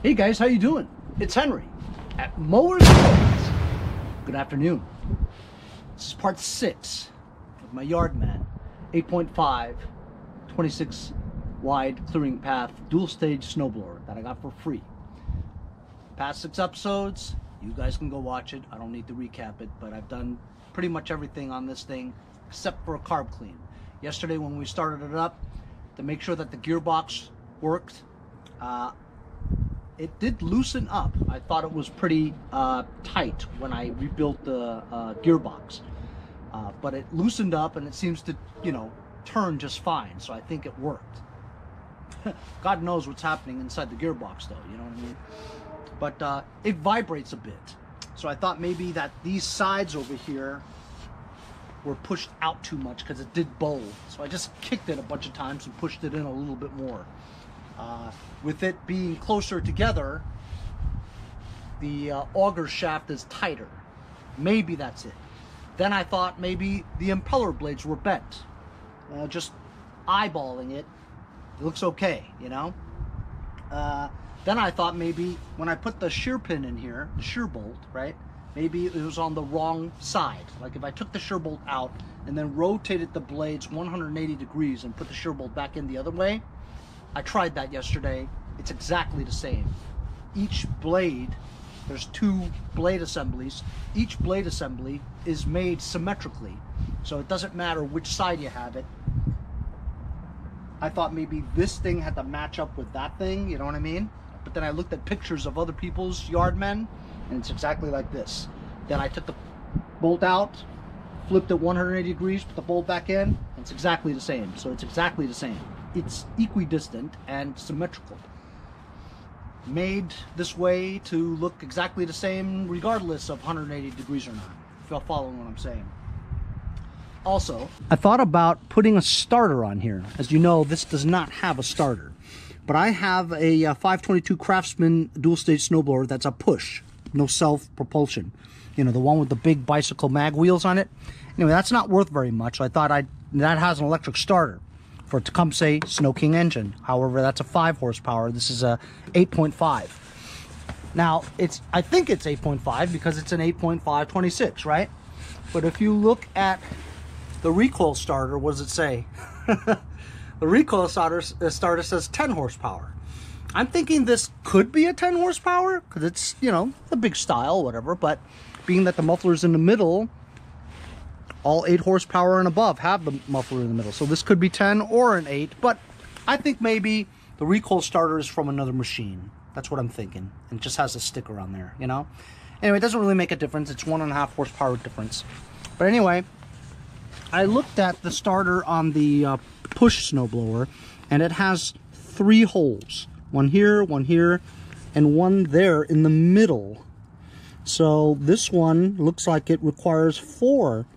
Hey guys, how you doing? It's Henry at Mowers. Good afternoon. This is part 6 of my Yardman 8.5 26 wide clearing path dual stage snowblower that I got for free. Past 6 episodes, you guys can go watch it. I don't need to recap it, but I've done pretty much everything on this thing except for a carb clean. Yesterday when we started it up, to make sure that the gearbox worked, it did loosen up. I thought it was pretty tight when I rebuilt the gearbox, but it loosened up and it seems to, you know, turn just fine. So I think it worked. God knows what's happening inside the gearbox though, you know what I mean? But it vibrates a bit. So I thought maybe that these sides over here were pushed out too much because it did bowl. So I just kicked it a bunch of times and pushed it in a little bit more. With it being closer together, the auger shaft is tighter. Maybe that's it. Then I thought maybe the impeller blades were bent. Just eyeballing it, it looks okay, you know? Then I thought maybe when I put the shear pin in here, the shear bolt, right? Maybe it was on the wrong side. Like if I took the shear bolt out and then rotated the blades 180 degrees and put the shear bolt back in the other way. I tried that yesterday. It's exactly the same. Each blade, there's 2 blade assemblies. Each blade assembly is made symmetrically. So it doesn't matter which side you have it. I thought maybe this thing had to match up with that thing, you know what I mean? But then I looked at pictures of other people's Yardmen, and it's exactly like this. Then I took the bolt out, flipped it 180 degrees, put the bolt back in, and it's exactly the same. So it's exactly the same. It's equidistant and symmetrical. Made this way to look exactly the same regardless of 180 degrees or not, if you're following what I'm saying. Also, I thought about putting a starter on here. As you know, this does not have a starter. But I have a 522 Craftsman dual stage snowblower that's a push, no self-propulsion. You know, the one with the big bicycle mag wheels on it. Anyway, that's not worth very much. So I thought that has an electric starter for a Tecumseh Snow King engine. However, that's a 5 horsepower. This is a 8.5. Now, I think it's 8.5 because it's an 8.5 26, right? But if you look at the recoil starter, what does it say? The recoil starter says 10 horsepower. I'm thinking this could be a 10 horsepower because it's, you know, the big style, whatever. But being that the muffler's in the middle, all 8 horsepower and above have the muffler in the middle. So this could be 10 or an 8. But I think maybe the recoil starter is from another machine. That's what I'm thinking. And it just has a sticker on there, you know. Anyway, it doesn't really make a difference. It's 1.5 horsepower difference. But anyway, I looked at the starter on the push snowblower, and it has 3 holes. One here, and one there in the middle. So this one looks like it requires 4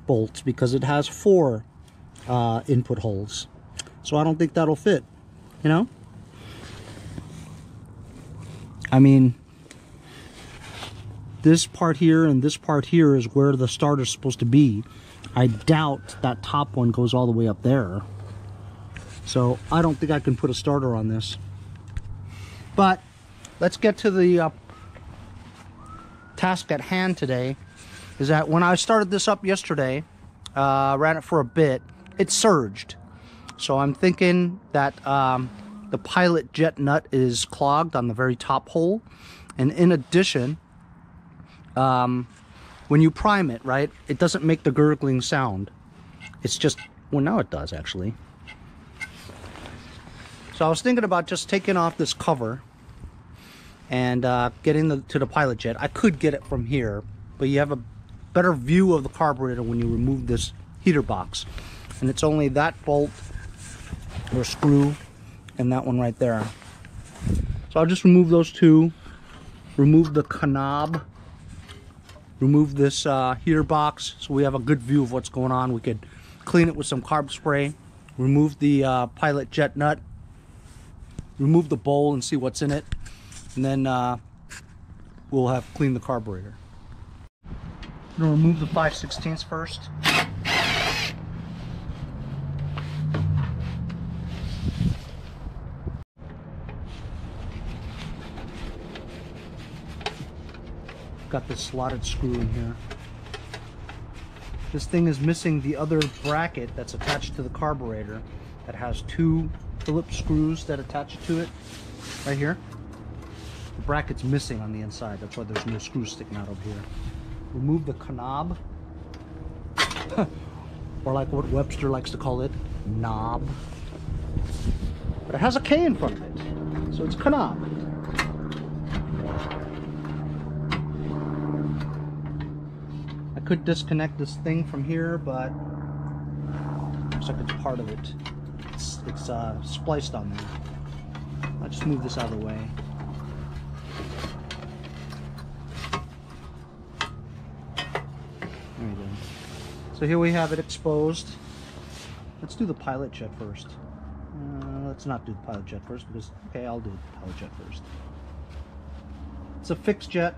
bolts because it has 4 input holes. So I don't think that'll fit, you know? I mean, this part here and this part here is where the starter's supposed to be. I doubt that top one goes all the way up there. So I don't think I can put a starter on this. But let's get to the task at hand today. Is that when I started this up yesterday, ran it for a bit, it surged. So I'm thinking that the pilot jet nut is clogged on the very top hole. And in addition, when you prime it, right, it doesn't make the gurgling sound. It's just, well, now it does actually. So I was thinking about just taking off this cover and getting to the pilot jet. I could get it from here, but you have a better view of the carburetor when you remove this heater box. And it's only that bolt or screw and that one right there. So I'll just remove those 2, remove the knob, remove this heater box so we have a good view of what's going on. We could clean it with some carb spray, remove the pilot jet nut, remove the bowl and see what's in it, and then we'll have cleaned the carburetor. I'm going to remove the 5/16 first. got this slotted screw in here. This thing is missing the other bracket that's attached to the carburetor that has 2 Phillips screws that attach to it right here. The bracket's missing on the inside. That's why there's no screws sticking out of here. Remove the knob, or like what Webster likes to call it, knob. But it has a K in front of it, so it's knob. I could disconnect this thing from here, but looks like it's part of it. It's spliced on there. I'll just move this out of the way. There we go. So here we have it exposed. Let's do the pilot jet first. Let's not do the pilot jet first because, okay, I'll do the pilot jet first. It's a fixed jet.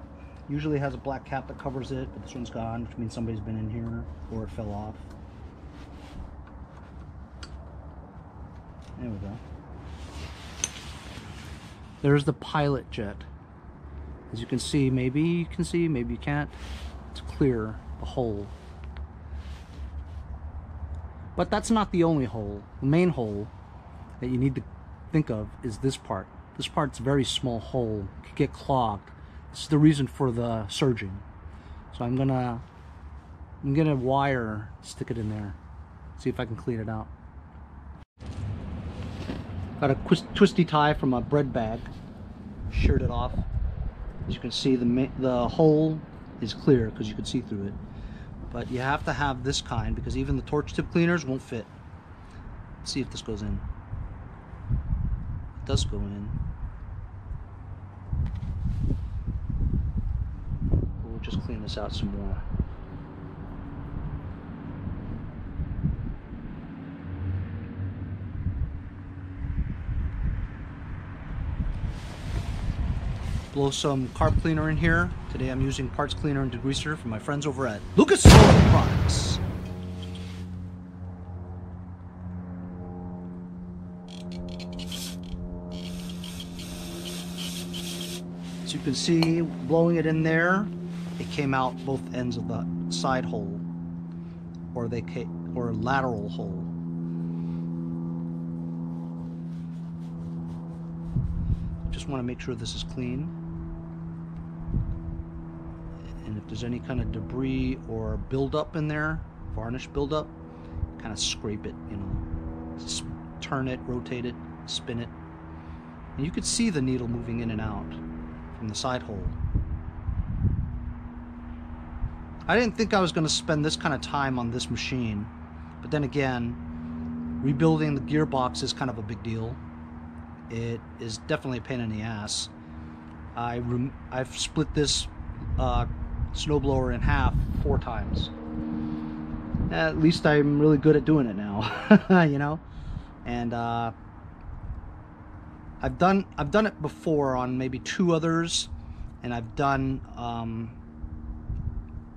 Usually has a black cap that covers it, but this one's gone, which means somebody's been in here or it fell off. There we go. There's the pilot jet. As you can see, maybe you can see, maybe you can't. It's clear, the hole. But that's not the only hole. The main hole that you need to think of is this part. This part's a very small hole. It could get clogged. This is the reason for the surging. So I'm gonna wire, stick it in there, see if I can clean it out. Got a twisty tie from a bread bag, sheared it off. As you can see, the hole is clear because you can see through it. But you have to have this kind because even the torch tip cleaners won't fit. Let's see if this goes in. It does go in. We'll just clean this out some more. Blow some carb cleaner in here. Today I'm using parts cleaner and degreaser from my friends over at Lucas Products. As you can see, blowing it in there, it came out both ends of the side hole, or lateral hole. Just want to make sure this is clean. And if there's any kind of debris or buildup in there, varnish buildup, kind of scrape it, you know. Just turn it, rotate it, spin it. And you could see the needle moving in and out from the side hole. I didn't think I was going to spend this kind of time on this machine, but then again, rebuilding the gearbox is kind of a big deal. It is definitely a pain in the ass. I've split this snowblower in half 4 times. At least I'm really good at doing it now, you know. And I've done it before on maybe 2 others, and I've done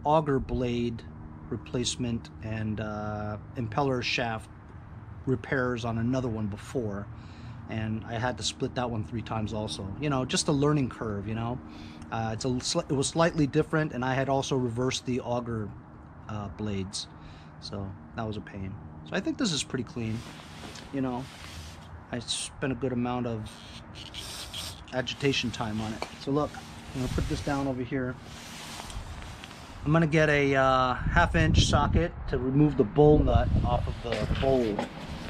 auger blade replacement and impeller shaft repairs on another one before, and I had to split that one 3 times also. You know, just a learning curve, you know. It was slightly different, and I had also reversed the auger blades, so that was a pain. So I think this is pretty clean. You know, I spent a good amount of agitation time on it. So look, I'm gonna put this down over here. I'm gonna get a 1/2-inch socket to remove the bowl nut off of the bowl,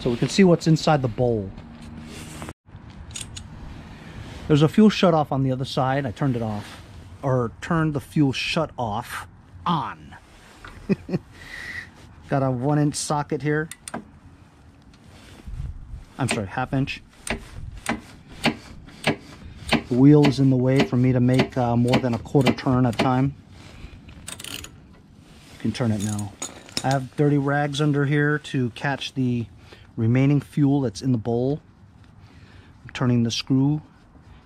so we can see what's inside the bowl. There's a fuel shut-off on the other side. I turned it off, or turned the fuel shut-off on. Got a 1-inch socket here. I'm sorry, 1/2-inch. The wheel is in the way for me to make more than a 1/4 turn at a time. You can turn it now. I have dirty rags under here to catch the remaining fuel that's in the bowl. I'm turning the screw.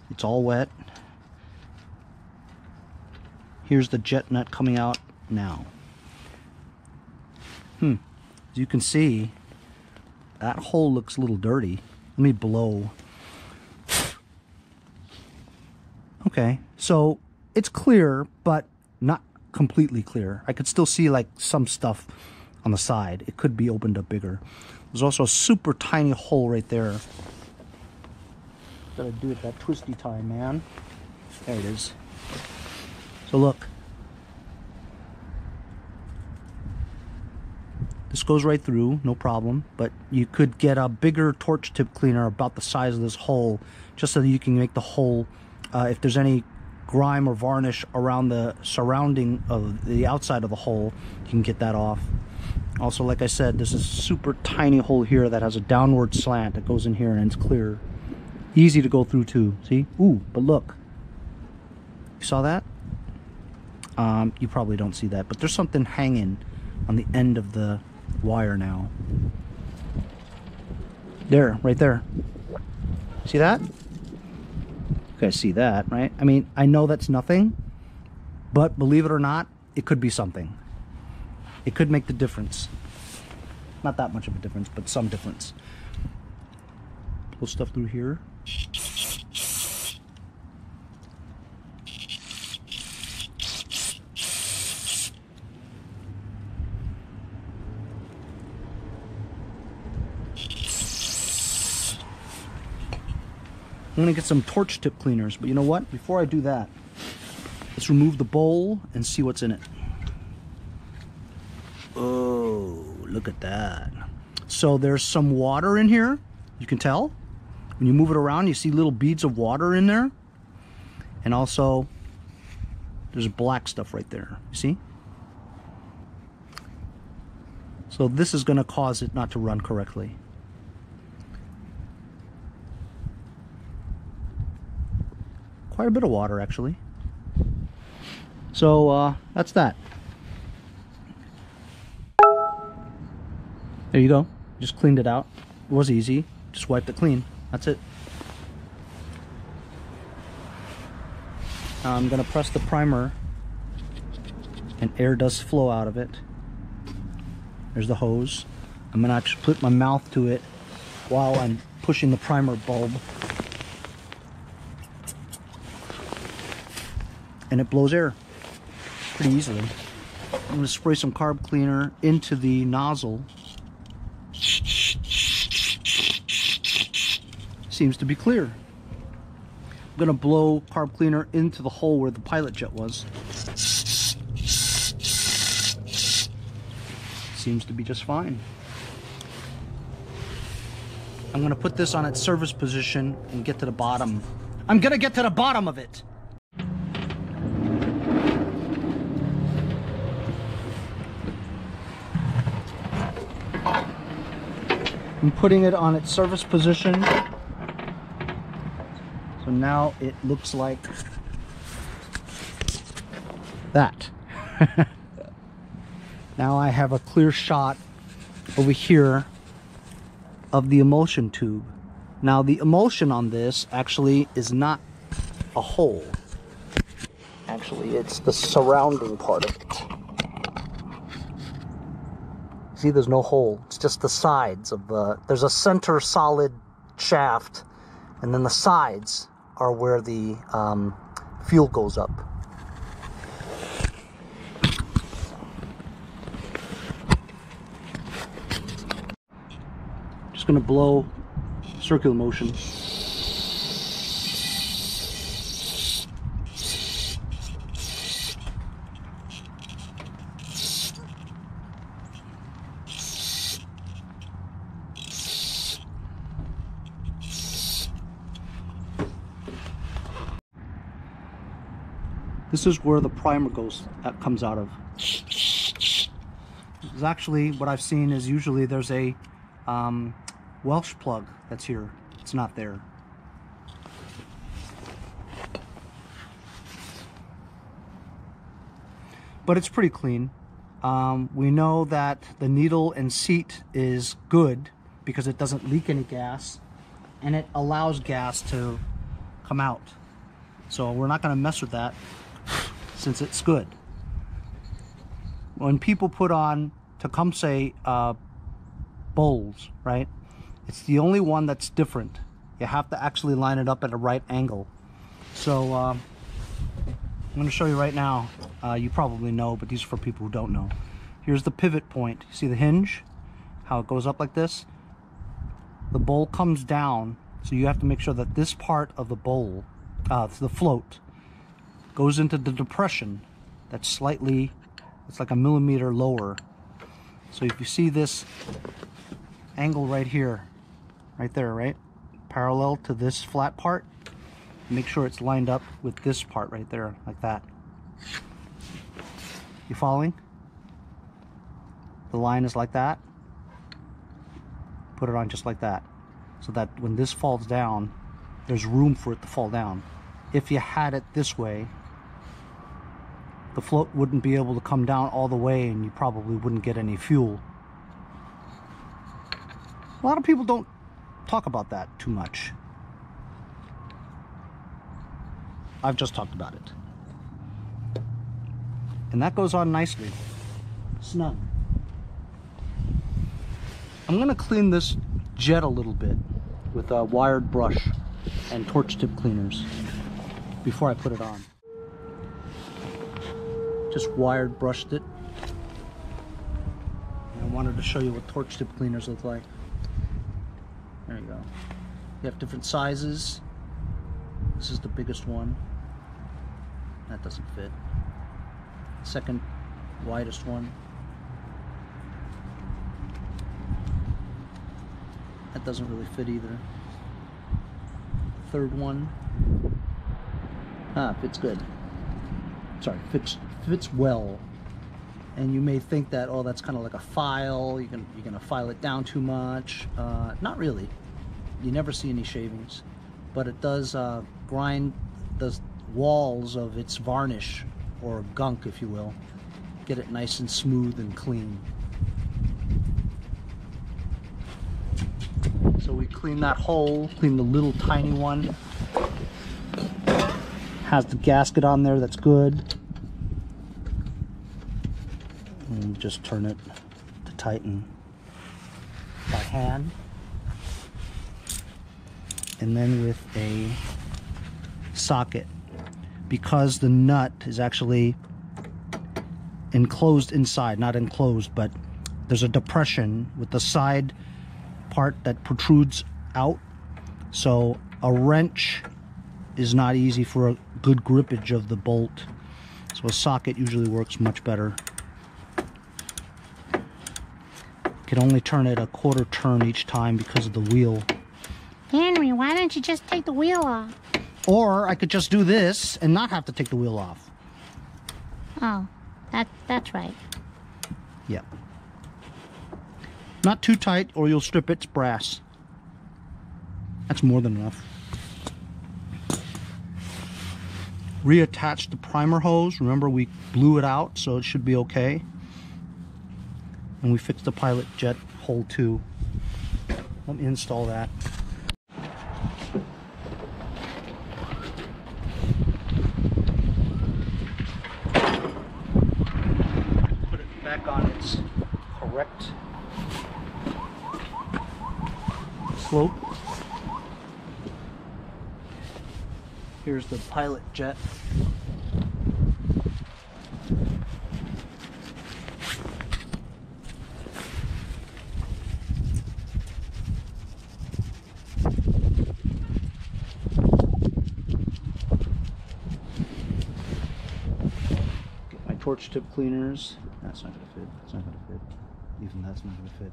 It's all wet. Here's the jet nut coming out now. As you can see, that hole looks a little dirty. Let me blow. Okay, so it's clear, but not completely clear. I could still see like some stuff on the side. It could be opened up bigger. There's also a super tiny hole right there. Gotta do it that twisty time, man. There it is. So look. This goes right through, no problem, but you could get a bigger torch tip cleaner about the size of this hole, just so that you can make the hole, if there's any grime or varnish around the surrounding of the outside of the hole, you can get that off. Also, like I said, there's a super tiny hole here that has a downward slant that goes in here and it's clear. Easy to go through too, see? Ooh, but look. You saw that? You probably don't see that, but there's something hanging on the end of the wire now. There, right there. See that? You guys see that, right? I mean, I know that's nothing, but believe it or not, it could be something. It could make the difference. Not that much of a difference, but some difference. Pull stuff through here. I'm gonna get some torch tip cleaners, but you know what? Before I do that, let's remove the bowl and see what's in it. Oh, look at that. So there's some water in here, you can tell. When you move it around, you see little beads of water in there. And also, there's black stuff right there, you see? So this is gonna cause it not to run correctly. Quite a bit of water, actually. So that's that. There you go. Just cleaned it out. It was easy. Just wiped it clean. That's it. Now I'm gonna press the primer, and air does flow out of it. There's the hose. I'm gonna actually put my mouth to it while I'm pushing the primer bulb. And it blows air pretty easily. I'm going to spray some carb cleaner into the nozzle. Seems to be clear. I'm going to blow carb cleaner into the hole where the pilot jet was. Seems to be just fine. I'm going to put this on its service position and get to the bottom. I'm going to get to the bottom of it. I'm putting it on its service position. So now it looks like that. Now I have a clear shot over here of the emulsion tube. Now the emulsion on this actually is not a hole. Actually, it's the surrounding part of it. See, there's no hole. It's just the sides of the... There's a center solid shaft, and then the sides are where the fuel goes up. Just gonna blow circular motion. This is where the primer comes out of. This is actually what I've seen is usually there's a Welsh plug that's here. It's not there. But it's pretty clean. We know that the needle and seat is good because it doesn't leak any gas and it allows gas to come out. So we're not going to mess with that since it's good. When people put on Tecumseh bowls, right? It's the only one that's different. You have to actually line it up at a right angle. So I'm going to show you right now. you probably know, but these are for people who don't know. Here's the pivot point. See the hinge? How it goes up like this? The bowl comes down, so you have to make sure that this part of the bowl, the float, goes into the depression that's slightly, it's like a millimeter lower. So if you see this angle right here, right there, right? Parallel to this flat part, make sure it's lined up with this part right there, like that. You following? The line is like that. Put it on just like that, so that when this falls down, there's room for it to fall down. If you had it this way, the float wouldn't be able to come down all the way, and you probably wouldn't get any fuel. A lot of people don't talk about that too much. I've just talked about it. And that goes on nicely. Snug. I'm going to clean this jet a little bit with a wired brush and torch tip cleaners before I put it on. Just wired brushed it. And I wanted to show you what torch tip cleaners look like. There you go. You have different sizes. This is the biggest one. That doesn't fit. Second widest one. That doesn't really fit either. Third one. Fits good. Sorry, fits well. And you may think that, oh, that's kind of like a file. You're gonna file it down too much. Not really. You never see any shavings, but it does grind the walls of its varnish, or gunk, if you will. Get it nice and smooth and clean. So we clean that hole, clean the little tiny one. Has the gasket on there, that's good. And just turn it to tighten by hand. And then with a socket, because the nut is actually enclosed inside, not enclosed, but there's a depression with the side part that protrudes out, so a wrench is not easy for a good grippage of the bolt, so a socket usually works much better. Can only turn it a quarter turn each time because of the wheel. Henry, why don't you just take the wheel off? Or I could just do this and not have to take the wheel off. Oh, that's right. Yep. Not too tight or you'll strip it. It's brass. That's more than enough. Reattach the primer hose. Remember, we blew it out, so it should be okay. And we fixed the pilot jet hole too. Let me install that. Put it back on its correct slope. Here's the pilot jet. Get my torch tip cleaners. That's not gonna fit. That's not gonna fit. Even that's not gonna fit.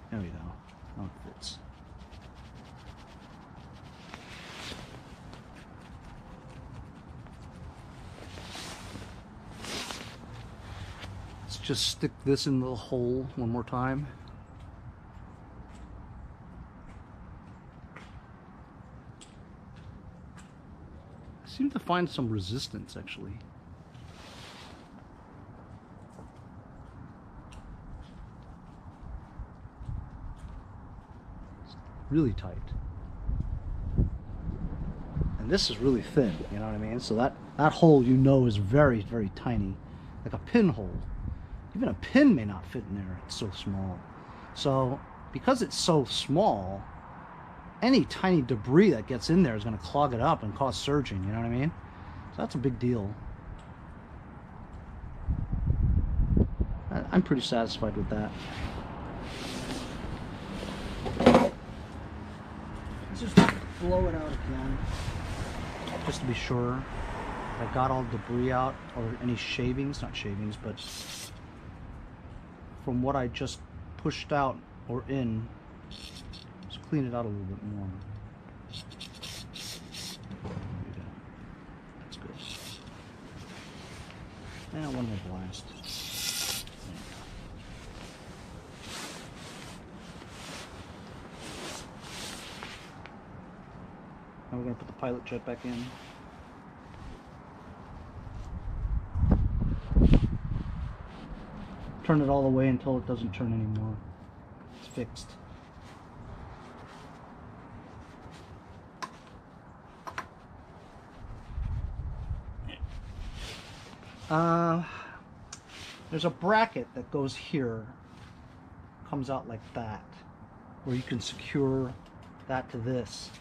There we go. Oh, it fits. Let's just stick this in the hole one more time. I seem to find some resistance actually. Really tight, and this is really thin, you know what I mean? So that hole, you know, is very, very tiny, like a pinhole. Even a pin may not fit in there, it's so small. So because it's so small, any tiny debris that gets in there is going to clog it up and cause surging, you know what I mean? So that's a big deal. I'm pretty satisfied with that. Let's just blow it out again, just to be sure I got all the debris out, or any shavings, not shavings, but from what I just pushed out or in. Let's clean it out a little bit more. That's good. And one more blast. Now we're going to put the pilot jet back in. Turn it all the way until it doesn't turn anymore. It's fixed. There's a bracket that goes here, comes out like that, where you can secure that to this.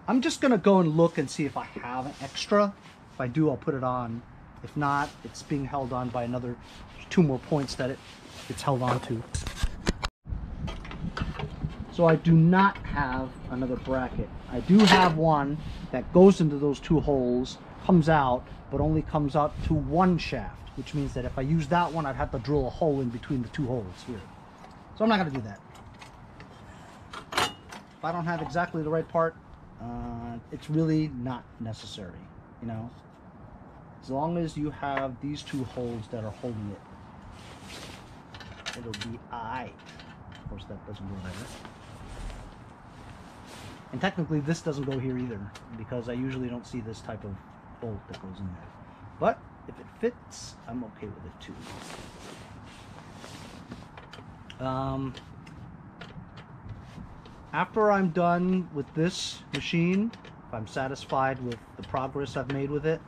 I'm just gonna go and look and see if I have an extra. If I do, I'll put it on. If not, it's being held on by another 2 more points that it's held on to. So I do not have another bracket. I do have one that goes into those 2 holes, comes out, but only comes out to 1 shaft, which means that if I use that one, I'd have to drill a hole in between the 2 holes here. So I'm not gonna do that. If I don't have exactly the right part, it's really not necessary, you know? As long as you have these 2 holes that are holding it, it'll be aight. Of course, that doesn't go there. And technically, this doesn't go here either, because I usually don't see this type of bolt that goes in there. But if it fits, I'm okay with it too. After I'm done with this machine, if I'm satisfied with the progress I've made with it,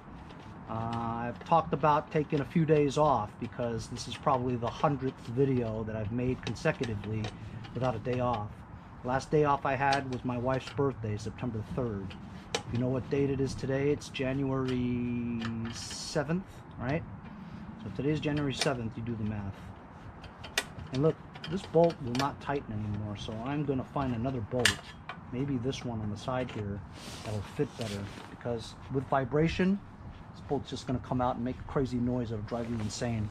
I've talked about taking a few days off, because this is probably the 100th video that I've made consecutively without a day off. The last day off I had was my wife's birthday, September 3rd. If you know what date it is today, it's January 7th, right? So if today's January 7th, you do the math. And look, this bolt will not tighten anymore, so I'm going to find another bolt, maybe this one on the side here, that'll fit better, because with vibration, this bolt's just going to come out and make a crazy noise that'll drive you insane.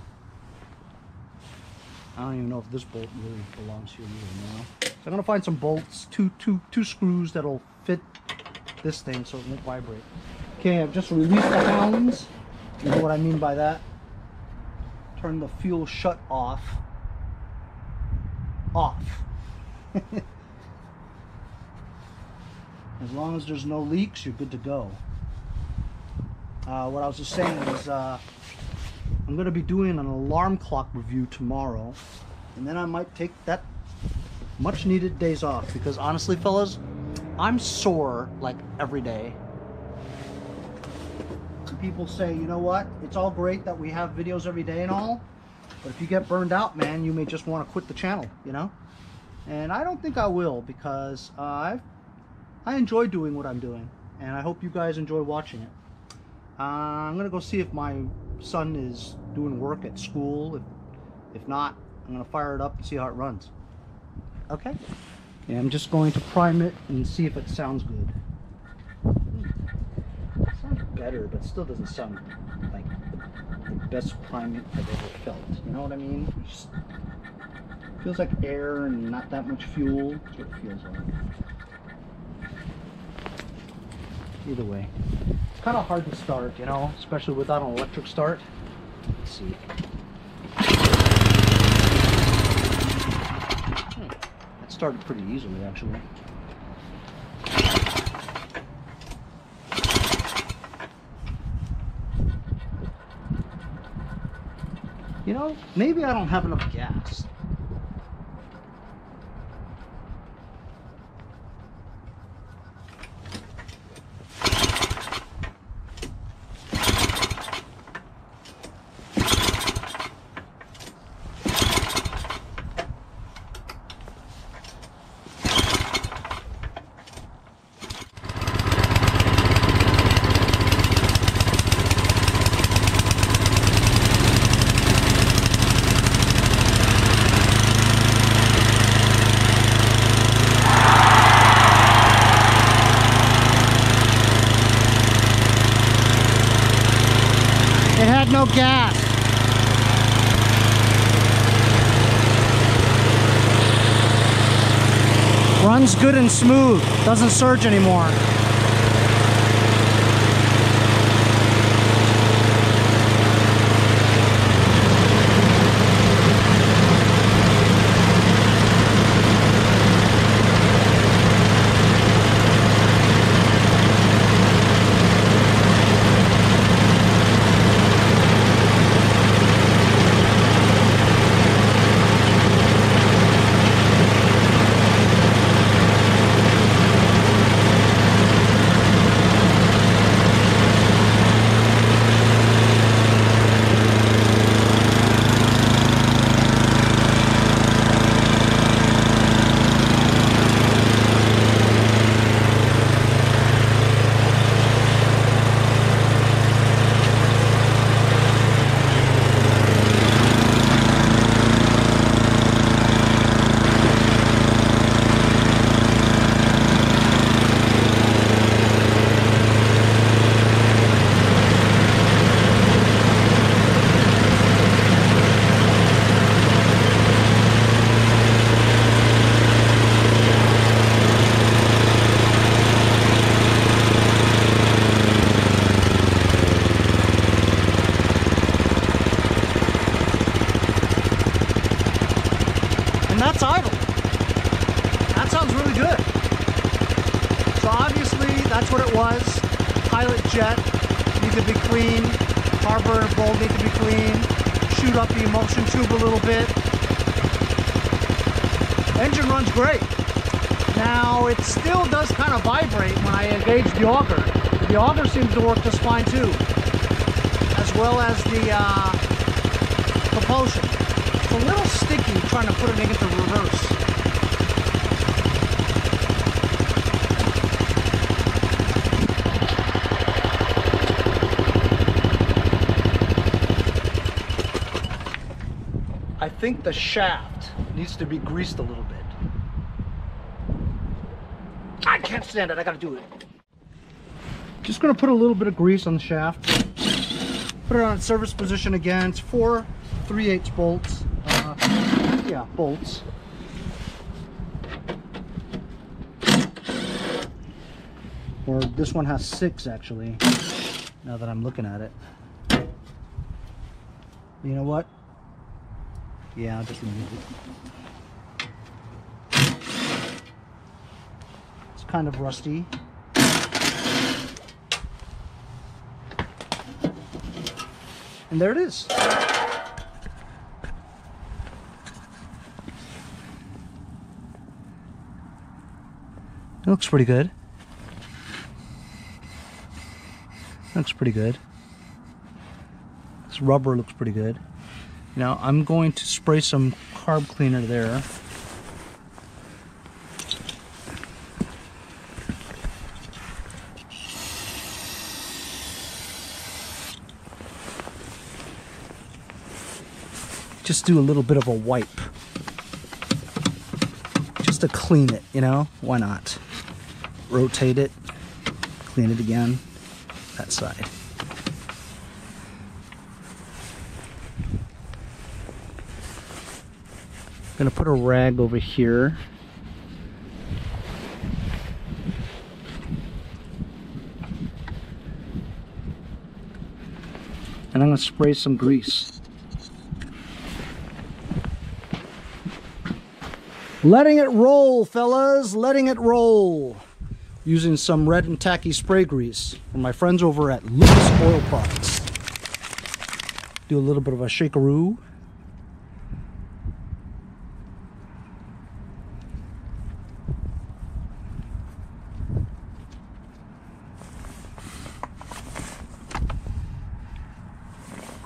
I don't even know if this bolt really belongs here either, you know? So I'm going to find some bolts, two screws that'll fit this thing so it won't vibrate. Okay, I've just released the hounds. You know what I mean by that? Turn the fuel shut off. As long as there's no leaks, you're good to go. What I was just saying is I'm going to be doing an alarm clock review tomorrow, and then I might take that much needed days off, because honestly, fellas, I'm sore like every day. And people say, you know what, it's all great that we have videos every day and all, but if you get burned out, man, you may just want to quit the channel, you know? And I don't think I will, because I enjoy doing what I'm doing, and I hope you guys enjoy watching it. I'm gonna go see if my son is doing work at school. If not, I'm gonna fire it up and see how it runs. Okay? Yeah, I'm just going to prime it and see if it sounds good. It sounds better, but still doesn't sound like the best priming I've ever felt. You know what I mean? It just feels like air and not that much fuel. That's what it feels like. Either way, it's kind of hard to start, you know, especially without an electric start. Let's see. That started pretty easily, actually. You know, maybe I don't have enough gas. no gas. Runs good and smooth, doesn't surge anymore. That's idle. That sounds really good. So obviously that's what it was. Pilot jet need to be clean. Carburetor bowl need to be clean. Shoot up the emulsion tube a little bit. Engine runs great. Now it still does kind of vibrate when I engage the auger. The auger seems to work just fine too, as well as the propulsion. It's a little sticky trying to put it into reverse. I think the shaft needs to be greased a little bit. I can't stand it, I gotta do it. Just gonna put a little bit of grease on the shaft. Put it on its service position again. It's 4 3/8 bolts. Yeah, bolts. Or this one has 6 actually, now that I'm looking at it. You know what? Yeah, I'll just remove it. It's kind of rusty. And there it is. It looks pretty good. Looks pretty good. This rubber looks pretty good. Now I'm going to spray some carb cleaner there. Just do a little bit of a wipe. Just to clean it, you know? Why not? Rotate it, clean it again, that side. I'm gonna put a rag over here. And I'm gonna spray some grease. Letting it roll, fellas, letting it roll. Using some red and tacky spray grease from my friends over at Lucas Oil Products. Do a little bit of a shakeroo.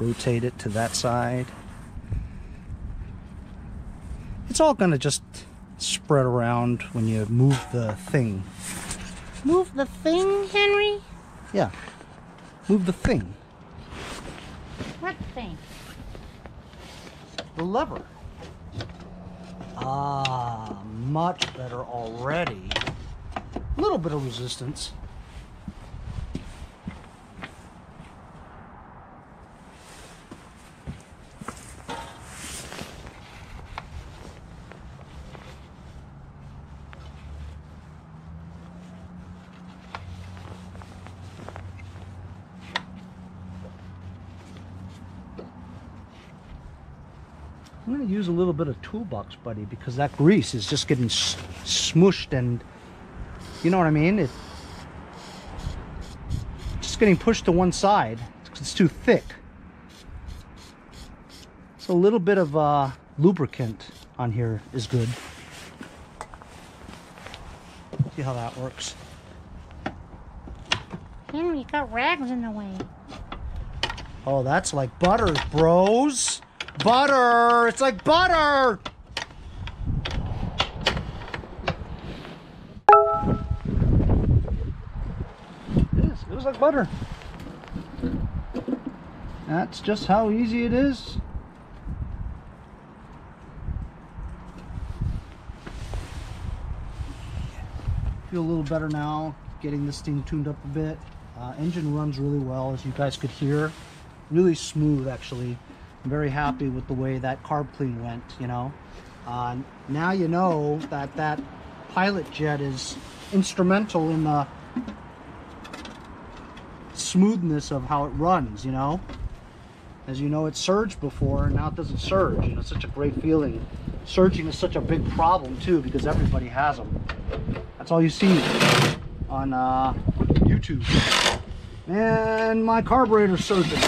Rotate it to that side. It's all gonna just spread around when you move the thing. Move the thing, Henry? Yeah, move the thing. What thing? The lever. Ah, much better already. A little bit of resistance. I'm going to use a little bit of toolbox, buddy, because that grease is just getting smushed, and you know what I mean? It's just getting pushed to one side. It's too thick. So a little bit of lubricant on here is good. See how that works. Henry, you got rags in the way. Oh, that's like butter, bros. Butter! It's like butter! It is. It was like butter. That's just how easy it is. Feel a little better now, getting this thing tuned up a bit. Engine runs really well, as you guys could hear. Really smooth, actually. I'm very happy with the way that carb clean went, you know. Now you know that that pilot jet is instrumental in the smoothness of how it runs, you know. As you know, it surged before, and now it doesn't surge. You know, it's such a great feeling. Surging is such a big problem too, because everybody has them. That's all you see on YouTube. Man, my carburetor's surging.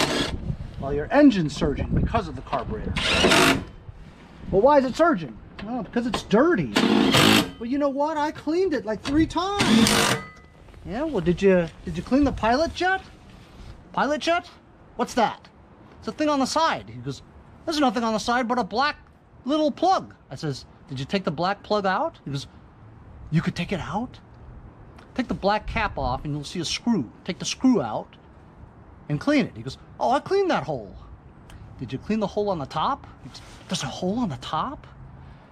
Well, your engine's surging because of the carburetor. Well, why is it surging? Well, because it's dirty. Well, you know what? I cleaned it like 3 times. Yeah, well, did you clean the pilot jet? Pilot jet? What's that? It's a thing on the side. He goes, there's nothing on the side but a black little plug. I says, did you take the black plug out? He goes, you could take it out? Take the black cap off and you'll see a screw. Take the screw out and clean it. He goes, oh, I cleaned that hole. Did you clean the hole on the top? He goes, there's a hole on the top?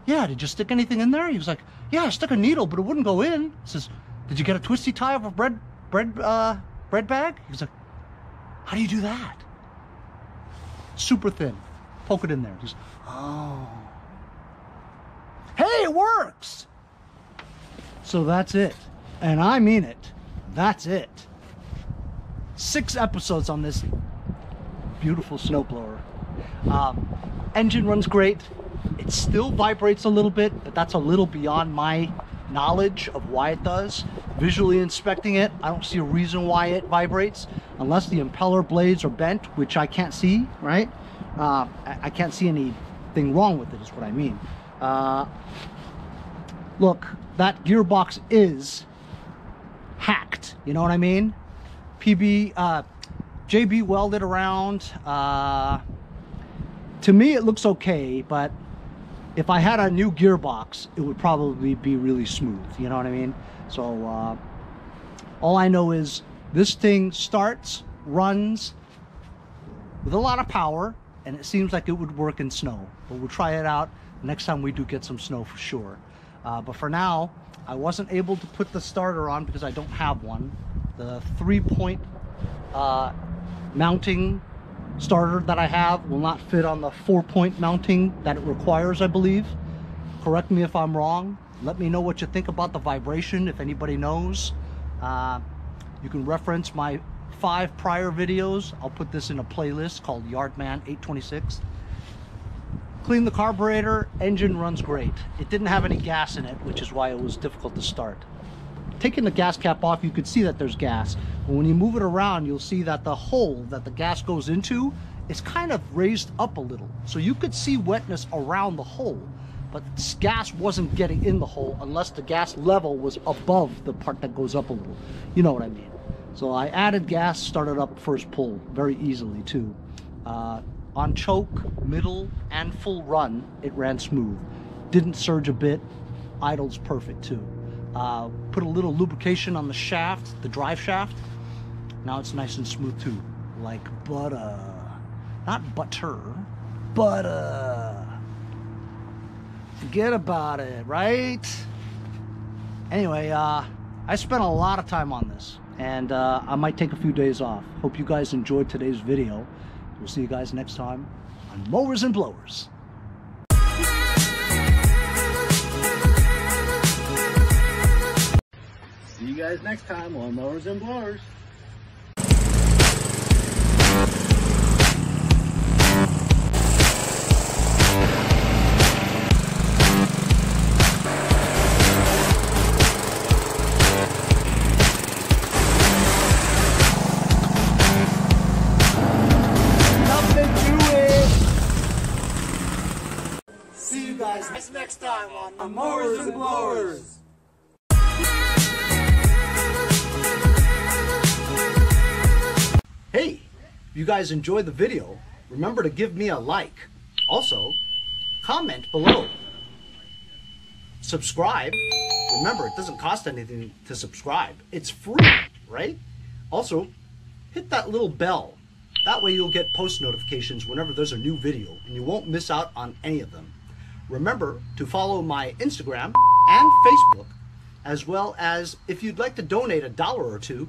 Yeah, did you stick anything in there? He was like, yeah, I stuck a needle, but it wouldn't go in. He says, did you get a twisty tie of a bread bag? He was like, how do you do that? Super thin. Poke it in there. He goes, oh. Hey, it works! So that's it. And I mean it. That's it. 6 episodes on this beautiful snowblower. Engine runs great. It still vibrates a little bit, but that's a little beyond my knowledge of why it does. Visually inspecting it, I don't see a reason why it vibrates, unless the impeller blades are bent, which I can't see, right? I can't see anything wrong with it, is what I mean. Look, that gearbox is hacked, you know what I mean? JB welded around. To me it looks okay, but if I had a new gearbox it would probably be really smooth, you know what I mean? So all I know is this thing starts, runs with a lot of power, and it seems like it would work in snow, but we'll try it out next time we do get some snow for sure. But for now, I wasn't able to put the starter on because I don't have one. The 3-point mounting starter that I have will not fit on the 4-point mounting that it requires, I believe. Correct me if I'm wrong. Let me know what you think about the vibration, if anybody knows. You can reference my 5 prior videos. I'll put this in a playlist called Yardman 8.5Hp. Clean the carburetor, engine runs great. It didn't have any gas in it, which is why it was difficult to start. Taking the gas cap off, you could see that there's gas. But when you move it around, you'll see that the hole that the gas goes into is kind of raised up a little. So you could see wetness around the hole, but gas wasn't getting in the hole unless the gas level was above the part that goes up a little. You know what I mean? So I added gas, started up first pull very easily too. On choke, middle, and full run, it ran smooth. Didn't surge a bit. Idle's perfect too. Put a little lubrication on the shaft, the drive shaft. Now it's nice and smooth too. Like butter. Not butter, butter. Forget about it, right? Anyway, I spent a lot of time on this, and I might take a few days off. Hope you guys enjoyed today's video. We'll see you guys next time on Mowers and Blowers. See you guys next time on Mowers and Blowers. If you guys enjoy the video, remember to give me a like. Also, comment below. Subscribe. Remember, it doesn't cost anything to subscribe. It's free, right? Also, hit that little bell. That way you'll get post notifications whenever there's a new video, and you won't miss out on any of them. Remember to follow my Instagram and Facebook, as well as if you'd like to donate $1 or $2,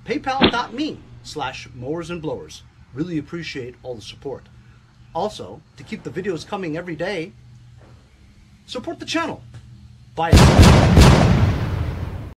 paypal.me/mowersandblowers. Really appreciate all the support. Also, to keep the videos coming every day, support the channel. Bye.